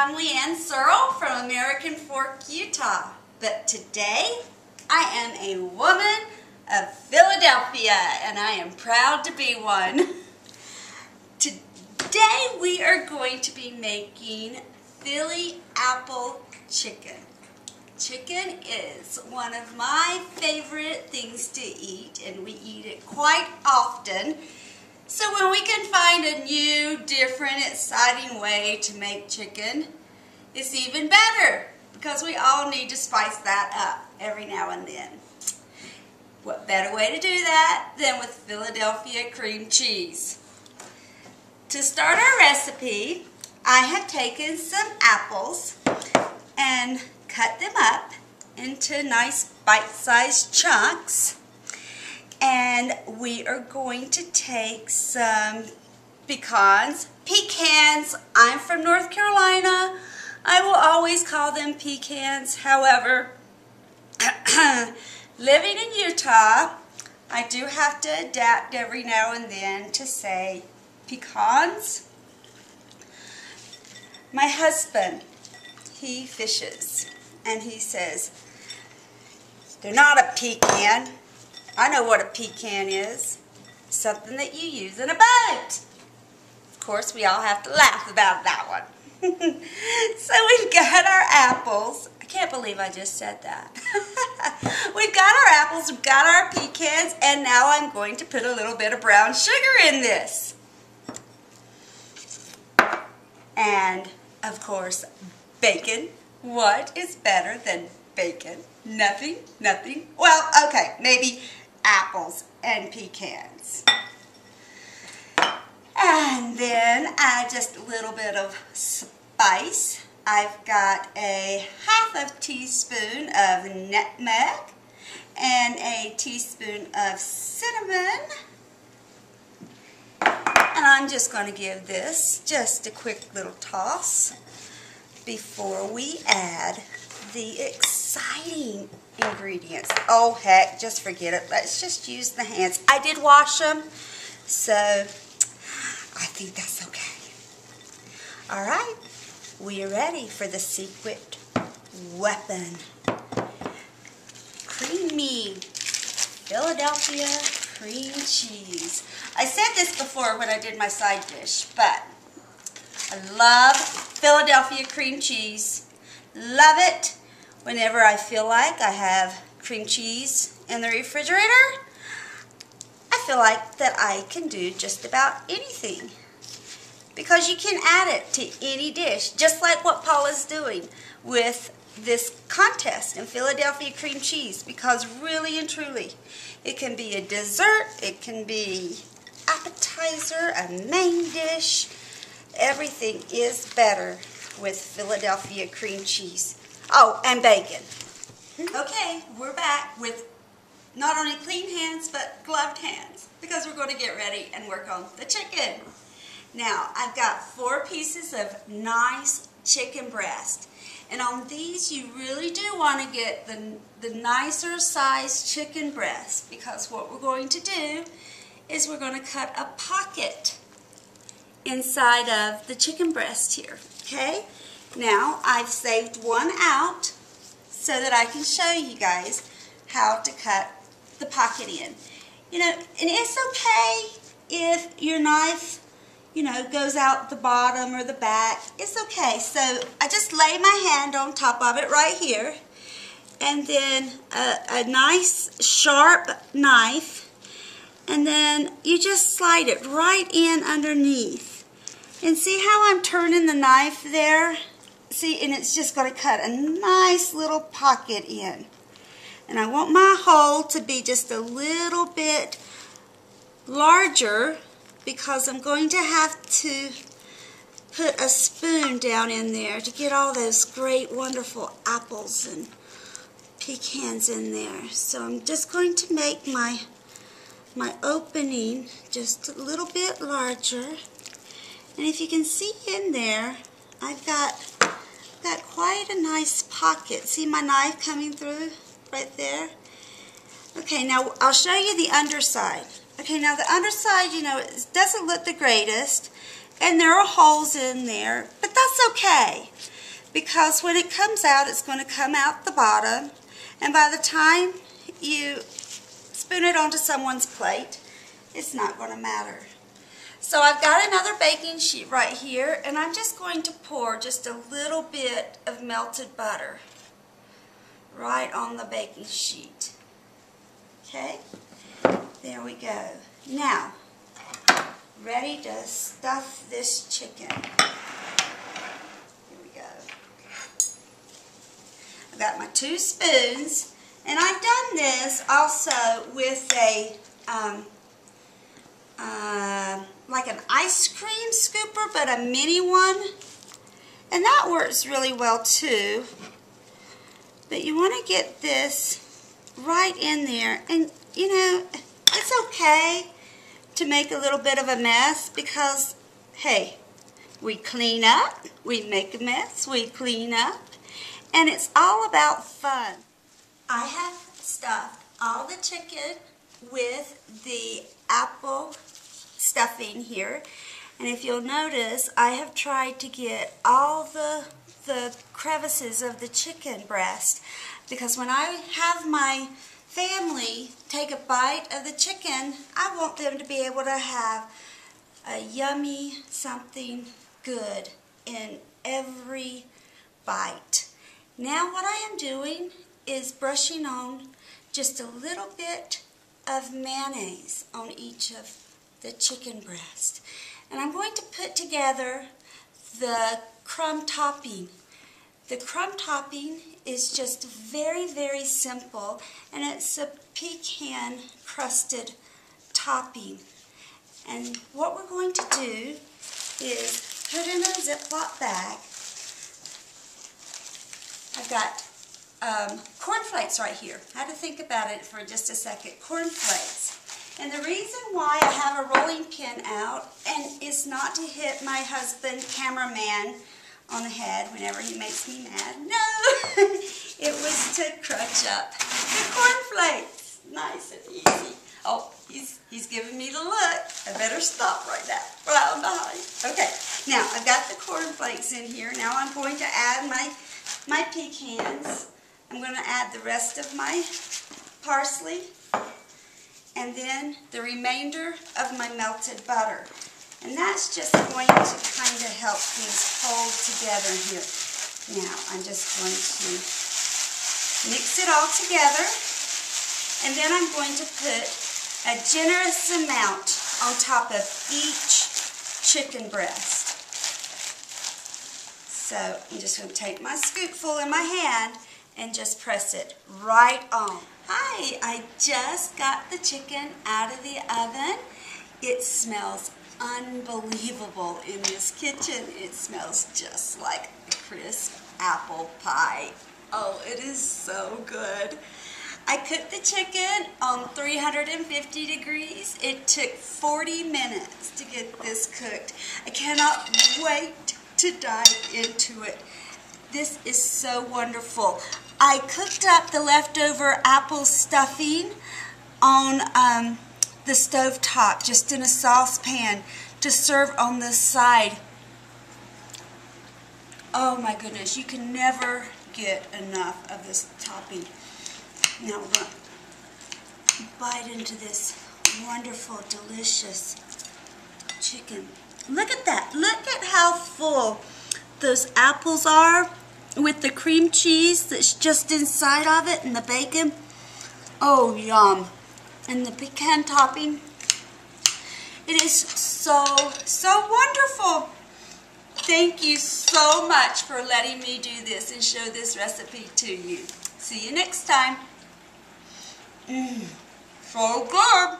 I'm Leanne Searle from American Fork, Utah. But today, I am a woman of Philadelphia, and I am proud to be one. Today, we are going to be making Philly apple chicken. Chicken is one of my favorite things to eat, and we eat it quite often. So when we can find a new, different, exciting way to make chicken, it's even better, because we all need to spice that up every now and then. What better way to do that than with Philadelphia cream cheese? To start our recipe, I have taken some apples and cut them up into nice bite-sized chunks. And we are going to take some pecans. I'm from North Carolina. I will always call them pecans. However, living in Utah, I do have to adapt every now and then to say pecans. My husband, he fishes, and he says, they're not a pecan. I know what a pecan is. Something that you use in a boat. Of course, we all have to laugh about that one. So we've got our apples. I can't believe I just said that. We've got our apples, we've got our pecans, and now I'm going to put a little bit of brown sugar in this. And, of course, bacon. What is better than bacon? Nothing, nothing. Well, okay, maybe apples and pecans. And then just a little bit of spice. I've got a half a teaspoon of nutmeg and a teaspoon of cinnamon. And I'm just going to give this just a quick little toss before we add the exciting ingredients. Oh heck, just forget it. Let's just use the hands. I did wash them, so I think that's okay. All right, we are ready for the secret weapon. Creamy Philadelphia cream cheese. I said this before when I did my side dish, but I love Philadelphia cream cheese. Love it. Whenever I feel like I have cream cheese in the refrigerator, I feel like that I can do just about anything. Because you can add it to any dish, just like what Paula's doing with this contest in Philadelphia cream cheese. Because really and truly, it can be a dessert, it can be appetizer, a main dish. Everything is better with Philadelphia cream cheese. Oh, and bacon. Okay, we're back with not only clean hands, but gloved hands, because we're going to get ready and work on the chicken. Now, I've got 4 pieces of nice chicken breast. And on these, you really do want to get the nicer sized chicken breast, because what we're going to do is we're going to cut a pocket inside of the chicken breast here, okay? Now, I've saved one out so that I can show you guys how to cut the pocket in. You know, and it's okay if your knife, you know, goes out the bottom or the back. It's okay. So I just lay my hand on top of it right here, and then a nice sharp knife, and then you just slide it right in underneath. And see how I'm turning the knife there? See, and it's just going to cut a nice little pocket in. And I want my hole to be just a little bit larger, because I'm going to have to put a spoon down in there to get all those great, wonderful apples and pecans in there. So I'm just going to make my opening just a little bit larger. And if you can see in there, I've got quite a nice pocket. See my knife coming through right there? Okay, now I'll show you the underside. Okay, now the underside, you know, it doesn't look the greatest, and there are holes in there, but that's that's okay, because when it comes out, it's going to come out the bottom, and by the time you spoon it onto someone's plate, it's not going to matter. So I've got another baking sheet right here, and I'm just going to pour just a little bit of melted butter right on the baking sheet. Okay, there we go. Now, ready to stuff this chicken. Here we go. I've got my 2 spoons, and I've done this also with a like an ice cream scooper, but a mini one, and that works really well too. But you want to get this right in there, and you know, it's okay to make a little bit of a mess, because hey, we clean up, we make a mess, we clean up, and it's all about fun. I have stuffed all the chicken with the apple stuffing here, and if you'll notice, I have tried to get all the crevices of the chicken breast, because when I have my family take a bite of the chicken, I want them to be able to have a yummy something good in every bite. Now what I am doing is brushing on just a little bit of mayonnaise on each of the chicken breast. And I'm going to put together the crumb topping. The crumb topping is just very, very simple, and it's a pecan crusted topping. And what we're going to do is put in a Ziploc bag. I've got cornflakes right here. I had to think about it for just a second. Cornflakes. And the reason why I have a rolling pin out, and it's not to hit my husband, cameraman, on the head whenever he makes me mad. No! It was to crunch up the cornflakes. Nice and easy. Oh, he's giving me the look. I better stop right now. Right on behind. Okay, now I've got the cornflakes in here. Now I'm going to add my pecans. I'm going to add the rest of my parsley, and then the remainder of my melted butter. And that's just going to kind of help things hold together here. Now, I'm just going to mix it all together, and then I'm going to put a generous amount on top of each chicken breast. So, I'm just going to take my scoopful in my hand and just press it right on. Hi, I just got the chicken out of the oven. It smells unbelievable in this kitchen. It smells just like a crisp apple pie. Oh, it is so good. I cooked the chicken on 350 degrees. It took 40 minutes to get this cooked. I cannot wait to dive into it. This is so wonderful. I cooked up the leftover apple stuffing on the stove top, just in a saucepan, to serve on the side. Oh my goodness, you can never get enough of this topping. Now we're going to bite into this wonderful, delicious chicken. Look at that. Look at how full those apples are with the cream cheese that's just inside of it and the bacon. Oh, yum. And the pecan topping. It is so, so wonderful. Thank you so much for letting me do this and show this recipe to you. See you next time. So good.